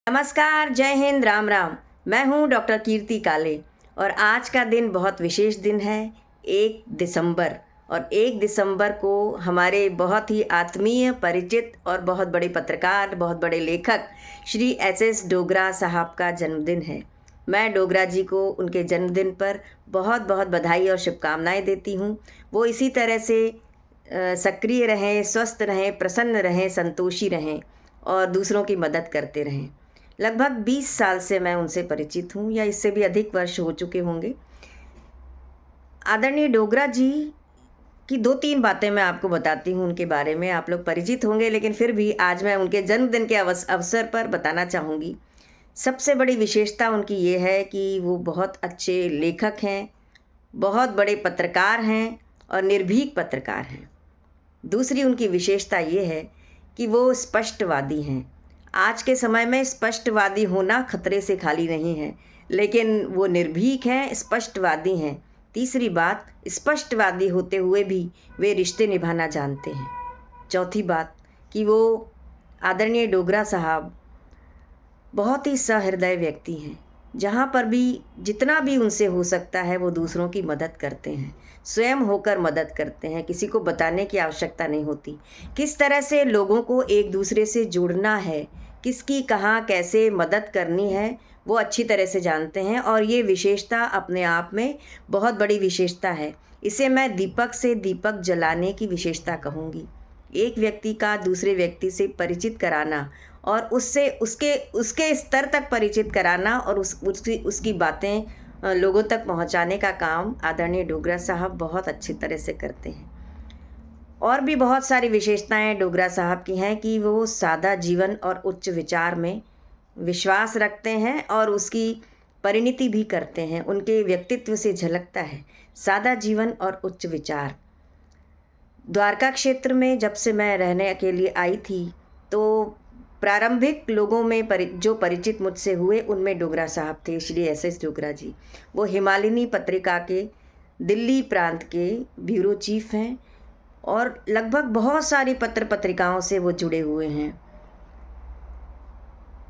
नमस्कार, जय हिंद, राम राम। मैं हूँ डॉक्टर कीर्ति काले और आज का दिन बहुत विशेष दिन है, 1 दिसंबर। और 1 दिसंबर को हमारे बहुत ही आत्मीय, परिचित और बहुत बड़े पत्रकार, बहुत बड़े लेखक श्री एस डोगरा साहब का जन्मदिन है। मैं डोगरा जी को उनके जन्मदिन पर बहुत बहुत बधाई और शुभकामनाएं देती हूँ। वो इसी तरह से सक्रिय रहें, स्वस्थ रहें, प्रसन्न रहें, संतोषी रहें और दूसरों की मदद करते रहें। लगभग 20 साल से मैं उनसे परिचित हूँ, या इससे भी अधिक वर्ष हो चुके होंगे। आदरणीय डोगरा जी की 2-3 बातें मैं आपको बताती हूँ उनके बारे में। आप लोग परिचित होंगे, लेकिन फिर भी आज मैं उनके जन्मदिन के अवसर पर बताना चाहूँगी। सबसे बड़ी विशेषता उनकी ये है कि वो बहुत अच्छे लेखक हैं, बहुत बड़े पत्रकार हैं और निर्भीक पत्रकार हैं। दूसरी उनकी विशेषता ये है कि वो स्पष्टवादी हैं। आज के समय में स्पष्टवादी होना खतरे से खाली नहीं है, लेकिन वो निर्भीक हैं, स्पष्टवादी हैं। तीसरी बात, स्पष्टवादी होते हुए भी वे रिश्ते निभाना जानते हैं। चौथी बात कि वो आदरणीय डोगरा साहब बहुत ही सहृदय व्यक्ति हैं। जहाँ पर भी जितना भी उनसे हो सकता है वो दूसरों की मदद करते हैं, स्वयं होकर मदद करते हैं। किसी को बताने की आवश्यकता नहीं होती। किस तरह से लोगों को एक दूसरे से जोड़ना है, किसकी कहाँ कैसे मदद करनी है, वो अच्छी तरह से जानते हैं। और ये विशेषता अपने आप में बहुत बड़ी विशेषता है। इसे मैं दीपक से दीपक जलाने की विशेषता कहूँगी। एक व्यक्ति का दूसरे व्यक्ति से परिचित कराना और उससे उसके उसके स्तर तक परिचित कराना और उसकी बातें लोगों तक पहुंचाने का काम आदरणीय डोगरा साहब बहुत अच्छी तरह से करते हैं। और भी बहुत सारी विशेषताएं डोगरा साहब की हैं कि वो सादा जीवन और उच्च विचार में विश्वास रखते हैं और उसकी परिणति भी करते हैं। उनके व्यक्तित्व से झलकता है सादा जीवन और उच्च विचार। द्वारका क्षेत्र में जब से मैं रहने के लिए आई थी, तो प्रारंभिक लोगों में जो परिचित मुझसे हुए उनमें डोगरा साहब थे, श्री एस डोगरा जी। वो हिमालिनी पत्रिका के दिल्ली प्रांत के ब्यूरो चीफ हैं और लगभग बहुत सारी पत्र पत्रिकाओं से वो जुड़े हुए हैं।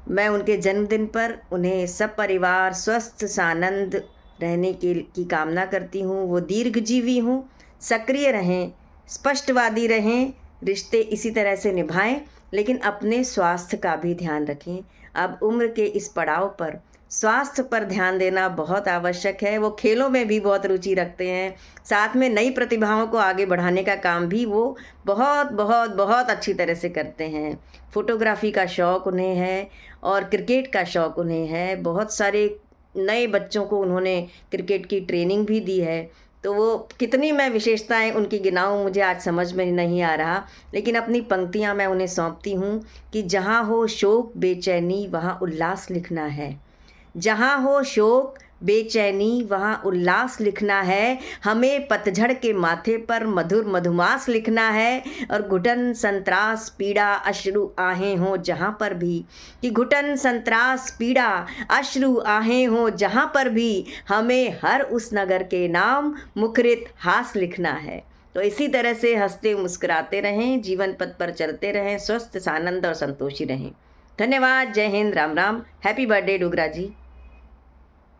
मैं उनके जन्मदिन पर उन्हें सब परिवार स्वस्थ सानंद रहने की कामना करती हूँ। वो दीर्घजीवी हों, सक्रिय रहें, स्पष्टवादी रहें, रिश्ते इसी तरह से निभाएं, लेकिन अपने स्वास्थ्य का भी ध्यान रखें। अब उम्र के इस पड़ाव पर स्वास्थ्य पर ध्यान देना बहुत आवश्यक है। वो खेलों में भी बहुत रुचि रखते हैं, साथ में नई प्रतिभाओं को आगे बढ़ाने का काम भी वो बहुत बहुत बहुत अच्छी तरह से करते हैं। फोटोग्राफी का शौक़ उन्हें है और क्रिकेट का शौक़ उन्हें है। बहुत सारे नए बच्चों को उन्होंने क्रिकेट की ट्रेनिंग भी दी है। तो वो कितनी मैं विशेषताएं उनकी गिनाऊं, मुझे आज समझ में नहीं आ रहा, लेकिन अपनी पंक्तियां मैं उन्हें सौंपती हूँ कि जहाँ हो शोक बेचैनी वहाँ उल्लास लिखना है। जहाँ हो शोक बेचैनी वहाँ उल्लास लिखना है। हमें पतझड़ के माथे पर मधुर मधुमास लिखना है। और घुटन संत्रास पीड़ा अश्रु आहें हों जहाँ पर भी, कि घुटन संत्रास पीड़ा अश्रु आहें हों जहाँ पर भी, हमें हर उस नगर के नाम मुखरित हास लिखना है। तो इसी तरह से हंसते मुस्कुराते रहें, जीवन पथ पर चलते रहें, स्वस्थ सानंद और संतोषी रहें। धन्यवाद। जय हिंद, राम राम। हैप्पी बर्थडे डोगरा जी।